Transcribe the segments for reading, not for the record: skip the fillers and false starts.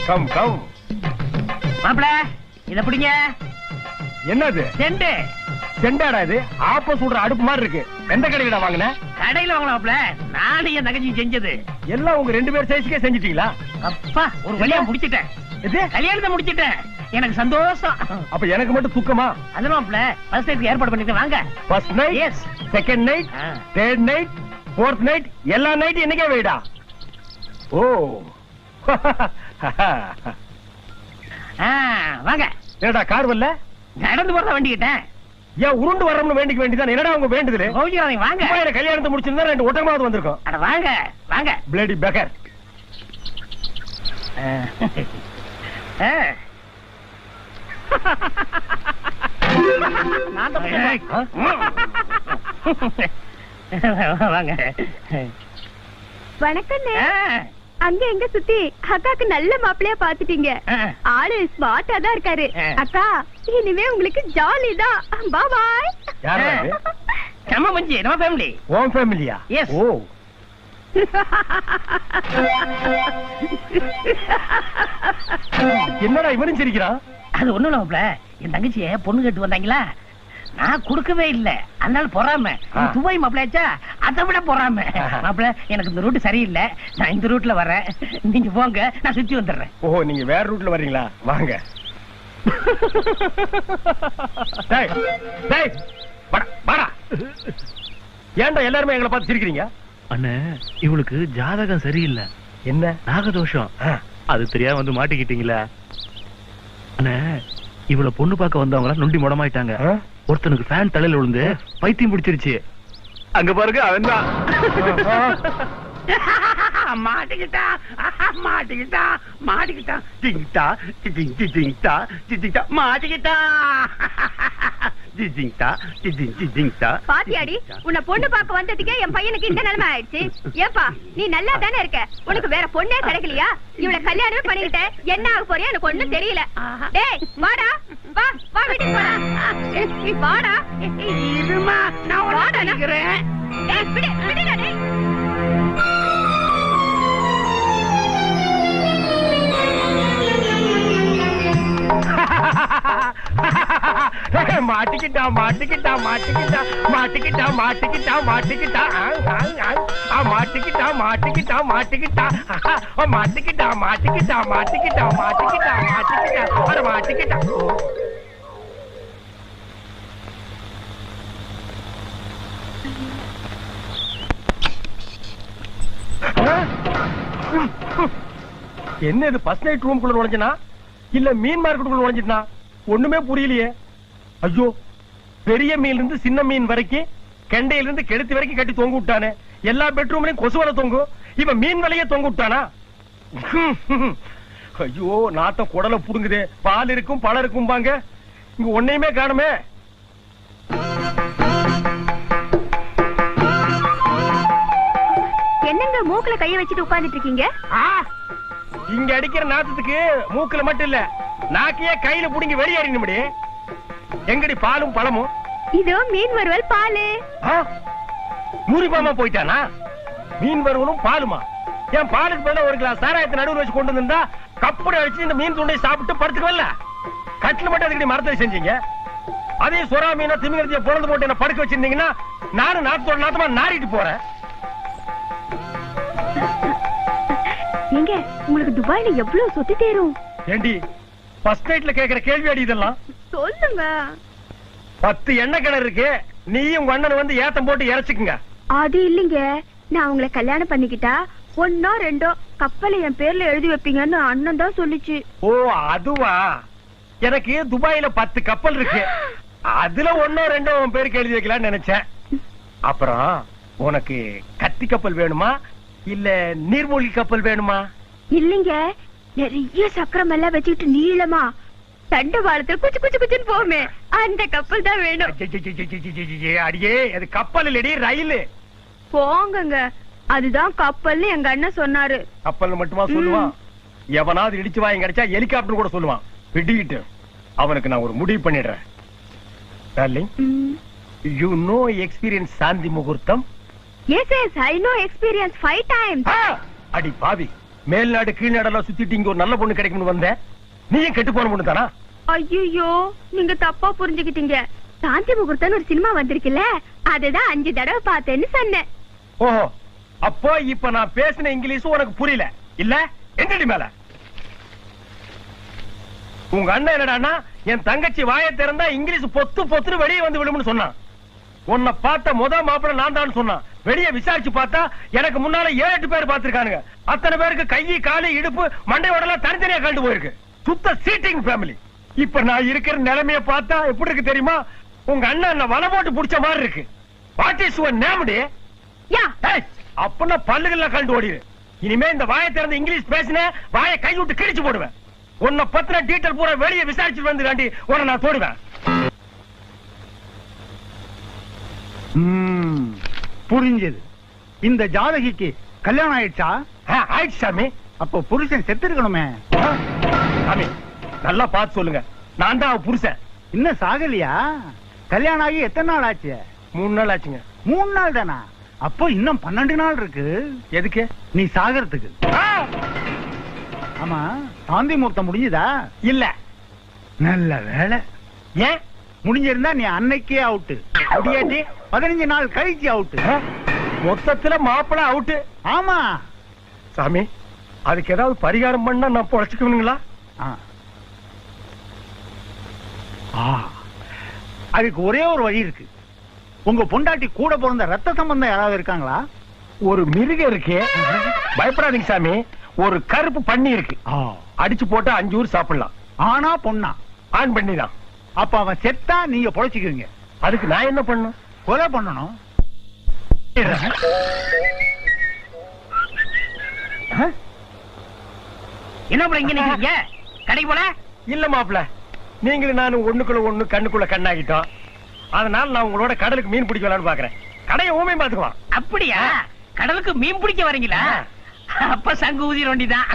Come come மாப்பிள இத பிடிங்க. என்னது செண்டு? செண்டாடா இது? ஆப்ப சுடுற அடுப்பு மாதிரி இருக்கு. எந்த கடையில வாங்கின? கடையில வாங்கலாம் மாப்பிள. நானும் என் தங்கச்சி செஞ்சது. எல்லாம் உங்க 2 பேர் சைஸ்க்கே செஞ்சிட்டீங்களா? அப்பா ஒரு வழியா முடிச்சிட்டேன். இது கல்யாணத்தை முடிச்சிட்டேன். எனக்கு சந்தோஷம். அப்ப எனக்கு மட்டும் துக்கமா? அதனால மாப்பிள ஃபர்ஸ்ட் நைட் ஏற்பாடு பண்ணிட்டு வாங்க. First night, yes. Second night, third night, fourth night, எல்லா நைட் என்னைக்கே வைடா. ஓ வாங்க. என்னடா கார் வரல? நடந்து போறத வேண்டிக்கிட்டேன். ஏன் உருண்டு வரணும்னு வேண்டிக்க வேண்டியதான். என்னடா உங்க வேண்டுதல்? கோவிச்சுறாதீங்க வாங்க. கல்யாணத்தை முடிச்சிருந்தா 2 ஒட்டகமாவது வந்திருக்கும். அட வாங்க வாங்க. Bloody beggar. வாங்க. வணக்கம். அங்க எங்க சுத்தி அக்காக்கு நல்ல மாப்பிளையா பாத்துட்டீங்க. ஆளு ஸ்மார்ட்டா தான் இருக்காரு. அக்கா இனிமே உங்களுக்கு ஜாலி தான். பாய் பாய். நம்ம மஞ்சி நம்ம ஃபேமிலி. ஓம் ஃபேமிலியா? எஸ். ஓ என்னடா இவனும் சிரிக்கிறான்? அது ஒண்ணும் இல்ல மாப்பிள. என் தங்கச்சிய பொண்ணு கேட்டு வந்தாங்களா, நான் கொடுக்கவே இல்ல. அதனால பொறாம. துபாய் மாப்பிளையாச்சா, அதை விட பொறாம. மாப்பிள எனக்கு இந்த ரூட் சரியில்லை, நான் இந்த ரூட்ல வர்றேன். நீங்க போங்க, நான் சுத்தி வந்துடுறேன். ஓ நீங்க வேற ரூட்ல வர்றீங்களா? வாங்க. டேய் டேய் வாடா. ஏன்டா எல்லாரும் எங்களை பார்த்து சிரிக்கிறீங்க? அண்ணே இவளுக்கு ஜாதகம் சரியில்லை. என்ன? நாகதோஷம். அது தெரியாம வந்து மாட்டிக்கிட்டீங்களா? அண்ணே இவள பொண்ணு பார்க்க வந்தவங்க நொண்டி முடமாயிட்டாங்க. ஒருத்தனுக்கு ஃபேன் தலையில விழுந்து பைத்தியம் பிடிச்சிருச்சு. அங்க பாருங்க அவன் தான். மாட்டிக்கிட்டா மாட்டிக்கிட்டா மாட்டிக்கிட்டா ஜிங்டா ஜிங்டி ஜிங்டா ஜிங்டா மாட்டிக்கிட்டா ஜிங்டா ஜிங்டா. பாத்தியாடி உன்னை பொண்ணு பார்க்க வந்ததுக்கே என் பையனுக்கு இந்த நிலைமை ஆயிடுச்சு. ஏப்பா நீ நல்லா தானே இருக்க, உனக்கு வேற பொண்ணே கிடைக்கலையா? இவளை கல்யாணமே பண்ணிக்கிட்ட என்ன ஆக போறியா எனக்கு ஒண்ணும் தெரியல. டேய் வாடா வா வா வீட்டுக்கு போடா. வாடா இருமா நான் வாடா நிக்கிறேன். டேய் விடு விடுடா டேய். மாட்டிக்கிட்டா மாட்டிக்கிட்டா மாட்டிக்கிட்டா மாட்டிக்கிட்டா மாட்டிக்கிட்டா மாட்டிக்கிட்டா மாட்டிக்கிட்டா மாட்டிக்கிட்டா மாட்டிக்கிட்டா மாட்டிக்கிட்டா மாட்டிக்கிட்டா மாட்டிக்கிட்டா மாட்டிக்கிட்டா மாட்டிக்கிட்டா மாட்டிக்கிட்டா. என்ன இது? ஃபர்ஸ்ட் நைட் ரூம்குள்ள நுழைஞ்சனா இல்ல மீன் மார்க்கெட்டுக்குள்ள நுழைஞ்சிட்டா? ஒண்ணுமே புரியலையே. ஐயோ, பெரிய மீன்ல இருந்து சின்ன மீன் வரைக்கும், கெண்டையில இருந்து கெடுத்து வரைக்கும் கட்டி தொங்க விட்டானே. எல்லா பெட்ரூம்லயும் கொசு வலை தொங்கும், இவன் மீன் வலையே தொங்க விட்டானா? ஐயோ, நாத்தம் குடலை புடுங்குதே. பால் இருக்கும் பழம் இருக்கும் பாங்க, இங்க ஒன்னையுமே காணுமே. என்னங்க மூக்குல கைய வச்சுட்டு உட்கார்ந்துட்டு இருக்கீங்க? இங்க அடிக்கிற நாத்தத்துக்கு மூக்குல மட்டும் இல்ல, நாக்கையே கையில புடிங்கி வெளியேறின முடி. எங்கடி பாலும் பழமும்? இதோ மீன் வறுவல் பாலு. மூரிபாமா போயிட்டானா? மீன் வறுவலும் பாலுமா? என் பாலுக்கு பதிலா 1 கிளாஸ் சாராயத்தை நடுவில் வச்சு கொண்டு வந்திருந்தா கப்புட அடிச்சு இந்த மீன் துண்டை சாப்பிட்டு படுத்துக்கவல்ல. கட்டில மட்டும் அதுக்கு மரத்தை செஞ்சீங்க. அதே சொரா மீனா திமிங்கலத்தைய பொழந்து போட்டு என்ன படுக்க வச்சிருந்தீங்கன்னா நானும் நாத்தோட நாத்தமா நாரிட்டு போறேன். எங்க உங்களுக்கு துபாயில எவ்வளவு சொத்து தேரும்? ஏண்டி ஃபர்ஸ்ட் நைட்ல கேக்குற கேள்வி அடி இதெல்லாம்? சொல்லுங்க. 10 எண்ணெய் கிணறு இருக்கு, நீயும் உங்க அண்ணன் வந்து ஏத்தம் போட்டு இறச்சுக்குங்க. அது இல்லைங்க, நான் உங்களை கல்யாணம் பண்ணிக்கிட்டா 1ஓ 2ஓ கப்பலை என் பேர்ல எழுதி வைப்பீங்கன்னு அண்ணன் தான் சொல்லிச்சு. ஓ அதுவா? எனக்கு துபாயில 10 கப்பல் இருக்கு, அதுல 1ஓ 2ஓ உன் பேருக்கு எழுதி வைக்கலாம்னு நினைச்சேன். அப்புறம் உனக்கு கத்தி கப்பல் வேணுமா இல்ல நீர்மூழ்கி கப்பல் வேணுமா? இல்லைங்க, நிறைய சக்கரம் எல்லாம் வச்சுக்கிட்டு நீளமா தண்டவாளத்துல குச்சு குச்சு குச்சுன்னு போமே, அந்த கப்பல் தான் வேணும். அடியே, அது கப்பல் இல்லடி, ரயில். போங்கங்க, அதுதான் கப்பல்னு எங்க அண்ணன் சொன்னாரு. கப்பல் மட்டுமா சொல்லுவான்? எவனாவது இடிச்சு வாங்கி கிடைச்சா ஹெலிகாப்டர் கூட சொல்லுவான். விடிட்டு அவனுக்கு நான் ஒரு முடிவு பண்ணிடுறேன். டார்லிங், யூ நோ எக்ஸ்பீரியன்ஸ் சாந்தி முகூர்த்தம்? Yes, yes, I know experience 5 times. அடி பாவி, மேல்நாடு கீழ்நாடெல்லாம் சுத்திட்டு இங்க ஒரு நல்ல பொண்ணு கிடைக்கும்னு வந்தேன். நீயும் கெட்டு போன பொண்ணு தானா? ஐயோ, நீங்க தப்பா புரிஞ்சுக்கிட்டீங்க. சாந்தி முகூர்த்தம் ஒரு சினிமா வந்திருக்குல்ல, அதுதான் 5 தடவை பார்த்தேன்னு சொன்னேன். ஓஹோ, அப்போ இப்ப நான் பேசின இங்கிலீஷ் உனக்கு புரியல இல்ல? என்னடி மேல உங்க அண்ணன் என்னடான்னா என் தங்கச்சி வாயை திறந்தா இங்கிலீஷ் பொத்து பொத்துன்னு வெளியே வந்து விடும்னு சொன்னான். உன்னை பார்த்த மாப்பிள்ள நான் தான் சொன்னான். வெளியே விசாரிச்சு பார்த்தா எனக்கு முன்னால 7-8 பேர் பார்த்திருக்கானுங்க. அத்தனை பேருக்கு கை காலு இடுப்பு மண்டை உடலாம் தனித்தனியா கண்டு போயிருக்கு. சுத்த சீட்டிங் ஃபேமிலி. இப்ப நான் இருக்கிற நிலைமைய பார்த்தா எப்படி இருக்கு தெரியுமா? உங்க அண்ணன் என்ன வலை போட்டு புடிச்ச மாதிரி இருக்கு. வாட் இஸ் யுவர் நேம் டே? யா, அப்பனா பல்லுகள்ல கண்டு ஓடிடு. இனிமே இந்த வாயை திறந்து இங்கிலீஷ் பேசின வாயை கை விட்டு கிழிச்சு போடுவேன். உன்னை பத்தின டீட்டெயில் பூரா வெளியே விசாரிச்சுட்டு வந்து காண்டி உன்னை நான் தோடுவேன். புரிஞ்சது. இந்த ஜாதகிக்கு கல்யாணம் ஆயிடுச்சா? ஆயிடுச்சு சாமி. அப்போ புருஷன் செத்து இருக்கணுமே. சாமி நல்லா பார்த்து சொல்லுங்க. நான் தான் அவ புருஷன். இன்னும் சாகலையா? கல்யாணம் ஆகி எத்தனை நாள் ஆச்சு? 3 நாள் ஆச்சுங்க. 3 நாள் தானா? அப்போ இன்னும் 12 நாள் இருக்கு. எதுக்கு? நீ சாகறதுக்கு. ஆமா, சாந்தி முகூர்த்தம் முடிஞ்சதா? இல்ல. நல்ல வேலை. ஏன்? முடிஞ்சிருந்தா நீ அன்னைக்கே அவுட்டு. அப்படியாட்டி 15 நாள் கழிச்சு அவுட்டு. மொத்தத்துல மாப்பிள அவுட்டு. ஆமா சாமி, அதுக்கு ஏதாவது பரிகாரம் பண்ணா நான் பொழைச்சுக்கணுங்களா? அதுக்கு ஒரே ஒரு வழி இருக்கு. உங்க பொண்டாட்டி கூட பிறந்த ரத்த சம்பந்தம் யாராவது இருக்காங்களா? ஒரு மிருகம் இருக்கு. பயப்படாதீங்க சாமி. ஒரு கருப்பு பண்ணி இருக்கு. அடிச்சு போட்டா 5 ஊர் சாப்பிடலாம். ஆனா பொண்ணா? ஆண் பண்ணிதான். அப்ப அவன் செத்தா நீங்க பொழைச்சுக்குவீங்க. அதுக்கு நான் என்ன பண்ணும்? கொலை பண்ணணும். என்ன பண்ண இங்க நிக்கிறீங்க? கடைக்கு போல? இல்ல மாப்பிள, நீங்களும் நானும் ஒண்ணுக்குள்ள ஒண்ணு கண்ணுக்குள்ள கண்ணாகிட்டோம். அதனால நான் உங்களோட கடலுக்கு மீன் பிடிக்கலாம்னு பாக்குறேன். கடையை ஊமை பாத்துக்குவான். அப்படியா? கடலுக்கு மீன் பிடிக்க வரீங்களா? அப்ப சங்கு ஊதிர வேண்டிதான்.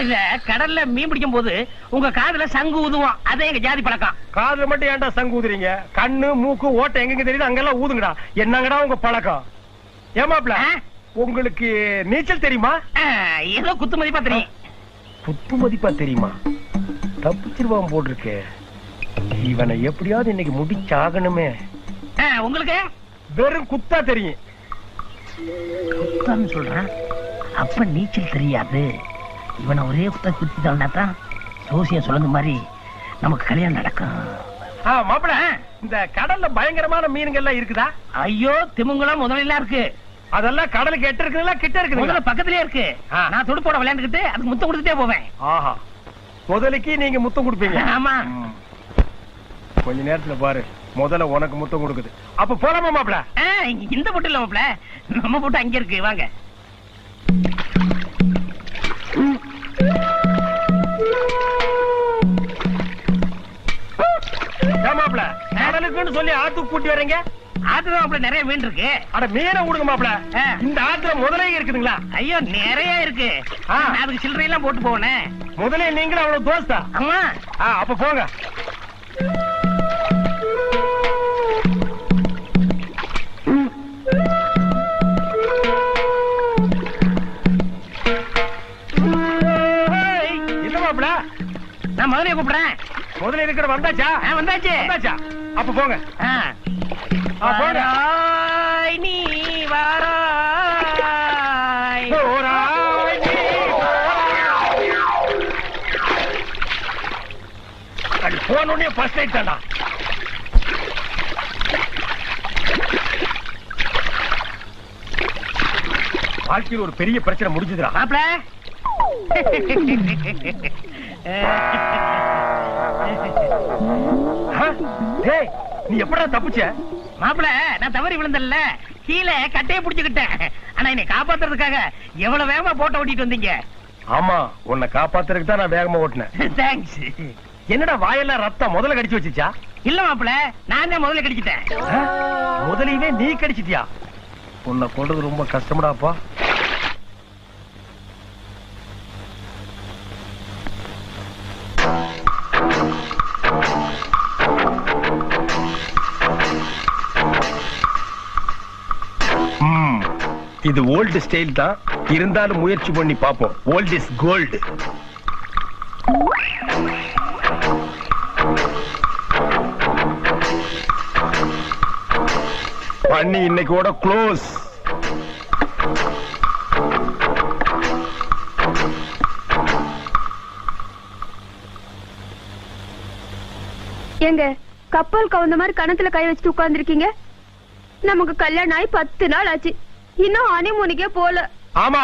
இல்ல, கடல்ல மீன் பிடிக்கும் போது உங்க காதுல சங்கு ஊதுவோம். அதே எங்க ஜாதி பழக்கம். காதுல மட்டும் ஏன்டா சங்கு ஊதுறீங்க? கண்ணு மூக்கு ஓட்டை எங்க தெரியுது அங்கெல்லாம் ஊதுங்கடா. என்னங்கடா உங்க பழக்கம்? ஏமாப்ல, உங்களுக்கு நீச்சல் தெரியுமா? ஏதோ குத்து மதிப்பா தெரியும். குத்து மதிப்பா தெரியுமா? தப்பிச்சிருவான் போட்டிருக்கு. இவனை எப்படியாவது இன்னைக்கு முடிச்சாகணுமே. உங்களுக்கு வெறும் குத்தா தெரியும். குத்தான்னு சொல்றேன். அப்ப நீச்சல் தெரியாது. இவனை ஒரே குத்த குத்தி தான் சோசியம் சொல்லுங்க மாதிரி நமக்கு கல்யாணம் நடக்கும். மாப்பிள, இந்த கடல்ல பயங்கரமான மீன்கள் எல்லாம் இருக்குதா? ஐயோ, திமுங்கலாம் முதல்ல இருக்கு. அதெல்லாம் கடலுக்கு எட்ட இருக்குங்களா கிட்ட இருக்குங்களா? பக்கத்திலே இருக்கு. நான் துடுப்போட விளையாண்டுக்கிட்டு அதுக்கு முத்தம் கொடுத்துட்டே போவேன். ஆஹா, முதலைக்கு நீங்க முத்தம் கொடுப்பீங்க? ஆமா. கொஞ்ச நேரத்துல பாரு, முதல்ல உனக்கு முத்தம் கொடுக்குது. அப்ப போலாமா மாப்பிள? இந்த போட்டு இல்ல மாப்பிள, நம்ம போட்டு அங்க இருக்கு. வாங்க. மாப்பிள, கடலுக்குன்னு சொல்லி ஆத்துக்கு கூட்டி வரீங்க? ஆத்துல மாப்பிள நிறைய மீன் இருக்கு. அட மீனை விடுங்க மாப்பிள. இந்த ஆத்துல முதலே இருக்குதுங்களா? ஐயோ, நிறைய இருக்கு. அதுக்கு சில்லறை எல்லாம் போட்டு போனேன். முதலே நீங்களும் அவ்வளவு தோஸ்தா? ஆமா. அப்ப போங்க. நான் முதலே கூப்பிடுறேன். முதல்ல இருக்கிற வந்தாச்சா? வந்தாச்சு. வந்தாச்சா? அப்ப போங்க. போங்க. நீ வாராய். அது போனோடனே ஃபர்ஸ்ட் நைட் தான்டா. வாழ்க்கையில் ஒரு பெரிய பிரச்சனை முடிஞ்சதுடா. மாப்பிள, நீ எப்படா தப்பிச்ச? மாப்பிள, நான் தவறி விழுந்தல்ல, கீழே கட்டையை புடிச்சுக்கிட்டேன். ஆனா என்னை காப்பாத்துறதுக்காக எவ்வளவு வேகமா போட்டோ ஓட்டிட்டு வந்தீங்க. ஆமா, உன்னை காப்பாத்துறதுக்கு தான் நான் வேகமா ஓட்டினேன். தேங்க்ஸ். என்னடா வாயெல்லாம் ரத்தம் முதல்ல கடிச்சு வச்சுச்சா? இல்ல மாப்பிள, நான் தான் முதல்ல கடிச்சிட்டேன். முதலையுமே நீ கடிச்சிட்டியா? உன்னை கொண்டது ரொம்ப கஷ்டம்டாப்பா. இது ஓல்டு ஸ்டைல் தான், இருந்தாலும் முயற்சி பண்ணி பாப்போம். Old is gold. பண்ணி இன்னைக்கோட க்ளோஸ். எங்க கப்பல் கவுந்த மாதிரி கணத்துல கை வச்சுட்டு உட்கார்ந்துருக்கீங்க? நமக்கு கல்யாணம் ஆகி 10 நாள் ஆச்சு, இன்னும் ஹனிமூனுக்கே போல. ஆமா,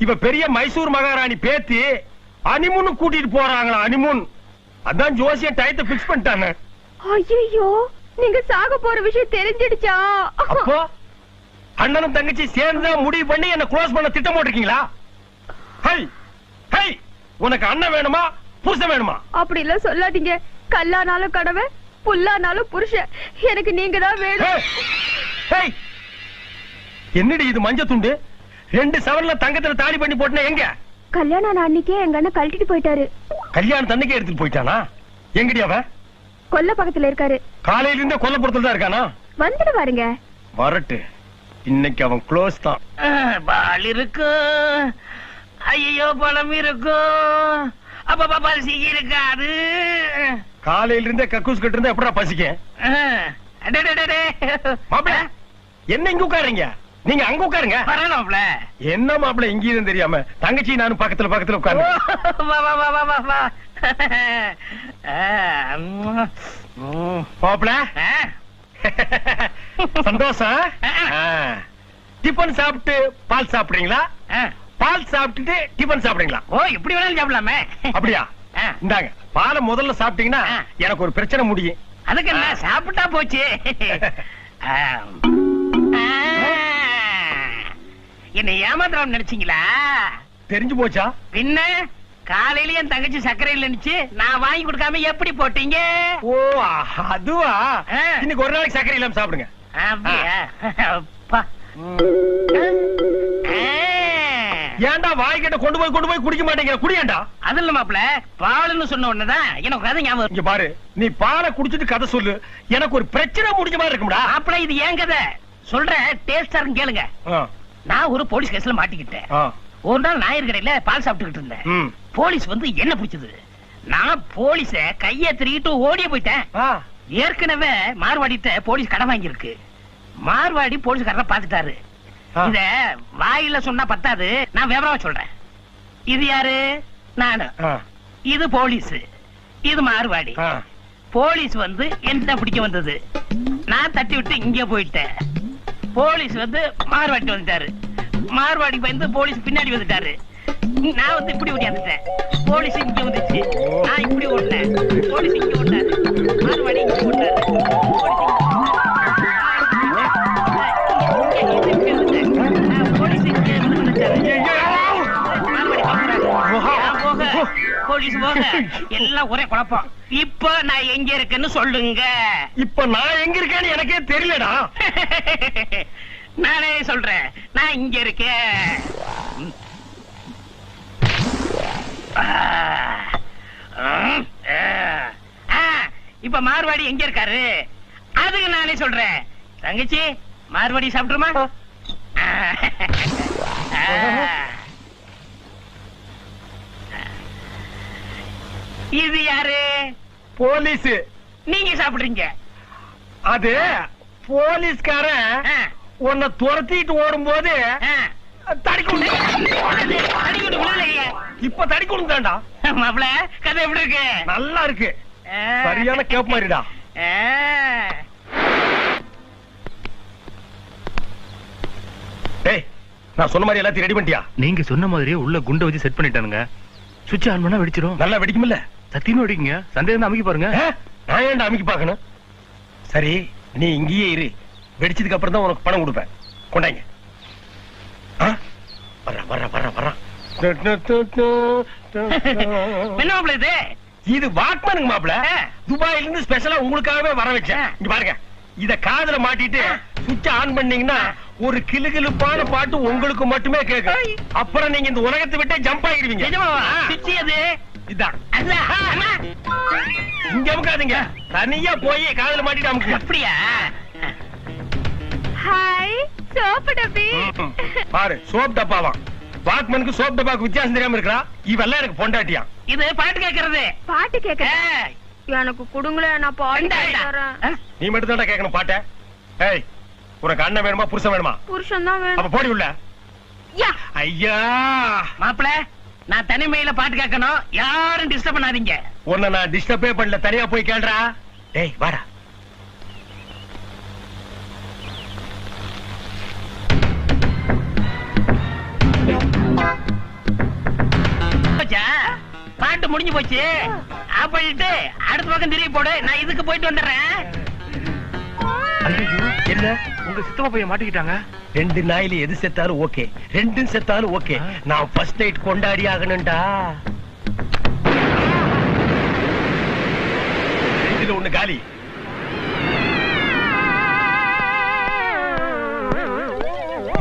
இவ பெரிய மைசூர் மகாராணி பேத்தி ஹனிமூன் கூட்டிட்டு போறாங்களா? ஹனிமூன் அதான் ஜோசிய டயத்தை பிக்ஸ் பண்ணிட்டாங்க. ஐயோ, நீங்க சாக போற விஷயம் தெரிஞ்சிடுச்சா? அப்போ அண்ணனும் தங்கச்சி சேர்ந்து முடிவு பண்ணி என்ன க்ளோஸ் பண்ண திட்டம் போட்டிருக்கீங்களா? ஹை ஹை, உனக்கு அண்ணன் வேணுமா புருஷன் வேணுமா? அப்படி எல்லாம் சொல்லாதீங்க. கல்லானாலும் கடவை, புல்லானாலும் புருஷன். எனக்கு நீங்க தான் வேணும். என்னடி இது மஞ்ச துண்டு? 2 சவரன்ல தங்கத்துல தாலி பண்ணி போட்டுனா எங்க? கல்யாணம் அன்னைக்கே எங்க அண்ணன் கழட்டிட்டு போயிட்டாரு. கல்யாணம் தன்னைக்கே எடுத்துட்டு போயிட்டானா? எங்கடி அவன்? கொல்ல பக்கத்துல இருக்காரு. காலையில இருந்தே கொல்லப்புறத்துல தான் இருக்கானா? வந்துட்டு பாருங்க. வரட்டு, இன்னைக்கு அவன் க்ளோஸ் தான். பால் இருக்கு, ஐயோ பழம் இருக்கு, அப்ப பசி இருக்காது. காலையில இருந்தே கக்கூஸ் கட்டு இருந்தா எப்படா பசிக்க? மாப்பிள என்ன இங்க உட்காருங்க? நீங்க அங்க உட்காருங்க. வரலாம்ல. என்ன மாப்பிள இங்கேயும் தெரியாம தங்கச்சி நானும் பக்கத்துல உட்காரு. மாப்பிள சந்தோஷம். டிபன் சாப்பிட்டு பால் சாப்பிடுறீங்களா? பால் சாப்பிட்டுட்டு டிபன் சாப்பிடுறீங்களா? ஓ, இப்படி வேணாலும் சாப்பிடலாமே. அப்படியா? இந்தாங்க, பாலை முதல்ல சாப்பிட்டீங்கன்னா எனக்கு ஒரு பிரச்சனை முடியும். அதுக்கு என்ன, சாப்பிட்டா போச்சு. என்ன ஏமாத்திரம் நினைச்சீங்களா? தெரிஞ்சு போச்சா? பின்ன காலையில என் தங்கச்சி சர்க்கரை இல்லைன்னு நான் வாங்கி கொடுக்காம எப்படி போட்டீங்க? ஓ அதுவா? இன்னைக்கு ஒரு நாளைக்கு சர்க்கரை இல்லாம சாப்பிடுங்க. ஏன்டா வாய்க்கிட்ட கொண்டு போய் குடிக்க மாட்டேங்கிற? குடியாண்டா. அது இல்ல மாப்பிள, பாலுன்னு சொன்ன உடனேதான் எனக்கு கதை ஞாபகம். இங்க பாரு, நீ பாலை குடிச்சிட்டு கதை சொல்லு, எனக்கு ஒரு பிரச்சனை முடிஞ்ச மாதிரி இருக்கும்டா. மாப்பிள இது ஏன் கதை சொல்றேன், டேஸ்டா கேளுங்க. நான் ஒரு போலீஸ் கேஸ்ல மாட்டிக்கிட்டேன். ஒரு நாள் ஞாயிறு கடையில பால் சாப்பிட்டுக்கிட்டு இருந்தேன். போலீஸ் வந்து என்ன பிடிச்சது, நான் போலீஸ கைய திருக்கிட்டு ஓடியே போயிட்டேன். ஏற்கனவே மார்வாடிட்ட போலீஸ் கடை வாங்கியிருக்கு. மார்வாடி போலீஸ்காரரை பாத்துட்டாரு. இத வாயில சொன்னா பத்தாது, நான் விவரமா சொல்றேன். இது யாரு? நானு. இது போலீஸ், இது மார்வாடி. போலீஸ் வந்து என்ன பிடிக்க வந்தது, நான் தட்டி விட்டு இங்க போயிட்டேன். போலீஸ் வந்து மார்வாடி வந்துட்டாரு. மார்வாடி பயந்து போலீஸ் பின்னாடி வந்துட்டாரு. நான் வந்து இப்படி ஓடியாந்துட்டேன். போலீஸ் இங்க வந்துச்சு, நான் இப்படி ஓடினேன். போலீஸ் இங்க ஓடினாரு, மார்வாடி இங்க ஓடினாரு. போலீஸ் போக எல்லாம் ஒரே குழப்பம். இப்ப நான் எங்க இருக்கேன்னு சொல்லுங்க. இப்ப நான் எங்க இருக்கேன்னு எனக்கே தெரியலடா. நானே சொல்றேன், நான் இங்க இருக்கேன். இப்ப மார்வாடி எங்க இருக்காரு? அதுக்கு நானே சொல்றேன். தங்கச்சி, மார்வாடி சாப்பிட்டுருமா? இது யாரு? போலீஸ். நீங்க சாப்பிடுறீங்க. அது போலீஸ்காரன் உன்னை துரத்திட்டு ஓடும் போது இப்ப தடி கொடுத்தாண்டா. மாப்பிள கதை எப்படி இருக்கு? நல்லா இருக்கு, சரியான கேப் மாதிரிடா. டேய், நான் சொன்ன மாதிரி எல்லாத்தையும் ரெடி பண்ணிட்டியா? நீங்க சொன்ன மாதிரியே உள்ள குண்டை வச்சு செட் பண்ணிட்டானுங்க. சுவிட்ச் ஆன் பண்ணா வெடிச்சிரும். நல்லா வெடிக்கும்ல? சத்தியமா வெடிக்குங்க. சந்தேகம் அமைக்க பாருங்க. நான் ஏன்டா அமைக்க பாக்கணும்? சரி, நீ இங்கேயே இரு, வெடிச்சதுக்கு அப்புறம் தான் உனக்கு பணம் கொடுப்பேன். கொண்டாங்க. இது வாக்மேனுங்க மாப்பிள, துபாயில இருந்து ஸ்பெஷலா உங்களுக்காகவே வர வச்சேன். இங்க பாருங்க, இத காதுல மாட்டிட்டு சுவிட்ச் ஆன் பண்ணீங்கன்னா ஒரு கிளுகிளுப்பான பாட்டு உங்களுக்கு மட்டுமே கேட்கும். அப்புறம் நீங்க இந்த உலகத்தை விட்டே ஜம்ப் ஆகிடுவீங்க. இதான் இங்க அமுக்காதீங்க, தனியா போய் காதுல மாட்டிட்டு அமுக்கு. அப்படியா? ஹாய் சோப்பு டப்பி. பாரு சோப் டப்பாவா? வாக்மனுக்கு சோப் டப்பாக்கு வித்தியாசம் தெரியாம இருக்கா? இவெல்லாம் எனக்கு பொண்டாட்டியா? இது பாட்டு கேக்குறது. பாட்டு கேக்குறேன். எனக்கு குடுங்களேன், நான் பாடி தரேன். நீ மட்டும் தான் கேட்கணும் பாட்ட. ஏய், உனக்கு அண்ணன் வேணுமா புருஷன் வேணுமா? புருஷன் தான் வேணும். அப்ப போடி உள்ள. ஐயா மாப்பிள, நான் தனிமையில பாட்டு கேட்கணும், யாரும் டிஸ்டர்ப் பண்ணாதீங்க. உன்னை நான் டிஸ்டர்பே பண்ணல, தனியா போய் கேள்றா. டேய் வாடா. பாட்டு முடிஞ்சு போச்சு. ஆஃப் பண்ணிட்டு அடுத்த பக்கம் திரும்பி போடு, நான் இதுக்கு போயிட்டு வந்துடுறேன். என்ன உங்க சித்தப்பா பையன் மாட்டிக்கிட்டாங்க? 2 நாயில எது செத்தாலும் ஓகே, 2 செத்தாலும் ஓகே. நான் ஃபர்ஸ்ட் நைட் கொண்டாடி ஆகணும்டா. இதுல ஒண்ணு காலி.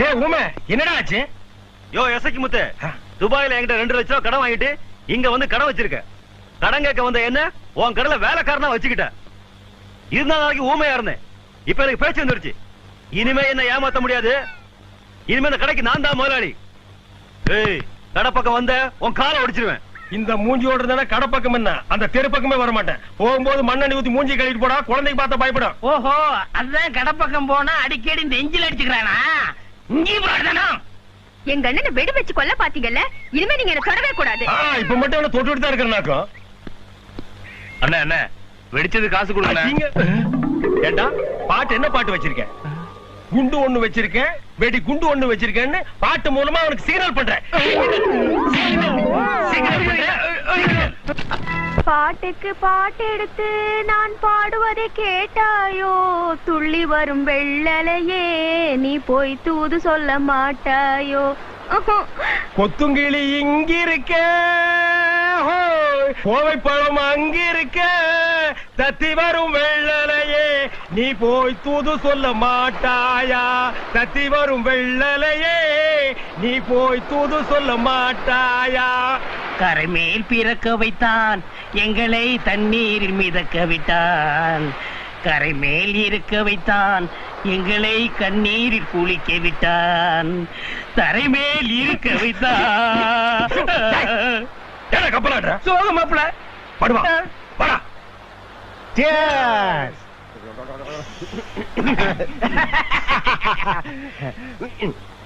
ஏய் ஊமே, என்னடா ஆச்சு? யோ எசக்கி முத்து, துபாயில என்கிட்ட 2 லட்சம் ரூபாய் கடன் வாங்கிட்டு இங்க வந்து கடன் வச்சிருக்க. கடன் கேட்க வந்த என்ன உன் கடல வேலைக்காரனா வச்சுக்கிட்ட. இருந்த நாளைக்கு ஊமையா இருந்தேன், இப்ப எனக்கு பேச்சு வந்துருச்சு. இனிமே என்ன ஏமாத்த முடியாது. இனிமே இந்த கடைக்கு நான் தான் முதலாளி. ஏய், கடை பக்கம் வந்த உன் காலை ஒடிச்சிருவேன். இந்த மூஞ்சியோட இருந்தா கடை பக்கம் என்ன, அந்த தெரு பக்கமே வர மாட்டேன். போகும்போது மண்ணெண்ணி ஊத்தி மூஞ்சி கழுவிட்டு போடா, குழந்தைக்கு பார்த்தா பயப்படும். ஓஹோ, அதுதான் கடப்பக்கம் போனா அடிக்கடி நெஞ்சில் அடிச்சுக்கிறானா? இஞ்சி பாடுதானா? எங்க அண்ணனை வெடி வச்சு கொல்ல பாத்தீங்கல்ல, இனிமே நீங்க என்ன தொடவே கூடாது. இப்ப மட்டும் என்ன தொட்டு தான் இருக்கிறனாக்கும். அண்ணா அண்ணா, வெடிச்சது காசு கொடுங்க. ஏண்டா பாட்டு என்ன பாட்டு வச்சிருக்கேன்? குண்டு ஒண்ணு வச்சிருக்கேன், வெடி குண்டு ஒண்ணு வச்சிருக்கேன்னு பாட்டு மூலமா அவனுக்கு சிக்னல் பண்றேன். பாட்டுக்கு பாட்டு எடுத்து நான் பாடுவதை கேட்டாயோ? துள்ளி வரும் வெள்ளலையே, நீ போய் தூது சொல்ல மாட்டாயோ? கொத்துங்கிளி இங்கிருக்க, கோவை பழம் அங்கிருக்க, தத்தி வரும் வெள்ளலையே, நீ போய் தூது சொல்ல மாட்டாயா? தத்தி வரும் வெள்ளலையே, நீ போய் தூது சொல்ல மாட்டாயா? கரை மேல் பிறக்க வைத்தான், எங்களை தண்ணீரில் மிதக்க விட்டான். கரை மேல் இருக்க வைத்தான், எங்களை கண்ணீரில் குளிக்க விட்டான். தரை மேல் இருக்க வைத்தான். கப்பலாடுற சோக மாப்பிள படுவா படா.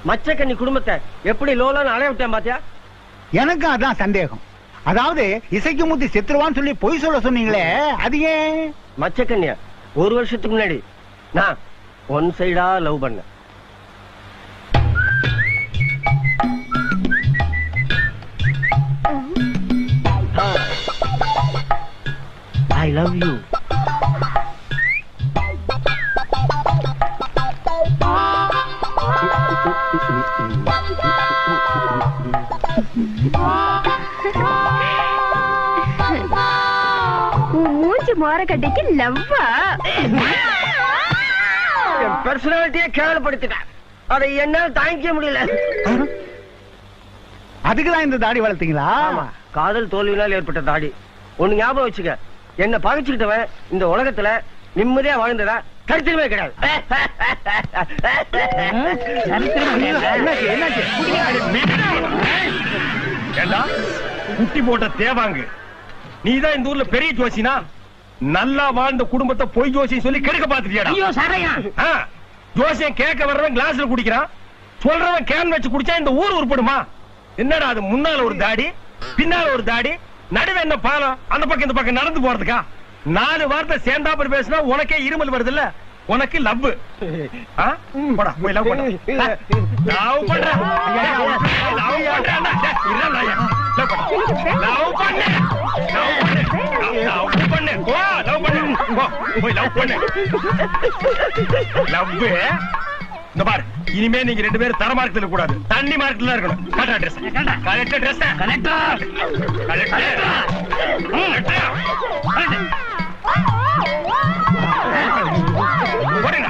மச்சக்கண்ணி குடும்பத்தை எப்படி லோலான்னு அலைய விட்டேன் பாத்தியா? எனக்கு அதான் சந்தேகம். அதாவது இசைக்கு முத்தி செத்துருவான்னு சொல்லி பொய் சொல்ல சொன்னீங்களே, அது ஏன்? மச்சக்கண்ணியா 1 வருஷத்துக்கு முன்னாடி நான் ஒன் சைடா லவ் பண்ணேன். I love you. மூஞ்சி மோர கட்டிக்கு லவ்வா? என் பர்சனாலிட்டியை கேவலப்படுத்திட்டேன், அதை என்னால் தாங்கிக்க முடியல. அதுக்குதான் இந்த தாடி வளர்த்தீங்களா? காதல் தோல்வியினால் ஏற்பட்ட தாடி. ஒண்ணு ஞாபகம் வச்சுக்க, என்ன பகைச்சுக்கிட்டவன் இந்த உலகத்துல நிம்மதியா வாழ்ந்ததா சரித்திரமே கிடையாது. குட்டி போட்ட தேவாங்கு, நீதான் இந்த ஊர்ல பெரிய ஜோசினா? நல்லா வாழ்ந்த குடும்பத்தை பொய் ஜோசியம் சொல்லி கெடுக்க பாத்துட்டியாடா? ஐயோ சாரையா, ஜோசியம் கேட்க வர்றவன் கிளாஸ்ல குடிக்கிறான், சொல்றவன் கேன் வச்சு குடிச்சா இந்த ஊர் உருப்படுமா? என்னடா அது, முன்னால ஒரு தாடி பின்னால ஒரு தாடி, நடுவே என்ன பாலம், அந்த பக்கம் இந்த பக்கம் நடந்து போறதுக்கா? 4 வார்த்தை சேர்ந்தாப்பர் பேசினா உனக்கே இருமல் வருது இல்ல? உனக்கு லவ் போடா, போய் லவ் பண்ணு. லவ் பண்ற, இந்த பாரு, இனிமே நீங்க 2 பேரும் தர மார்க்கத்துல கூடாது, தண்ணி மார்க்கத்துல இருக்கணும். கரெக்டா ட்ரெஸ், கரெக்டா ட்ரெஸ், கரெக்டா போடுங்க.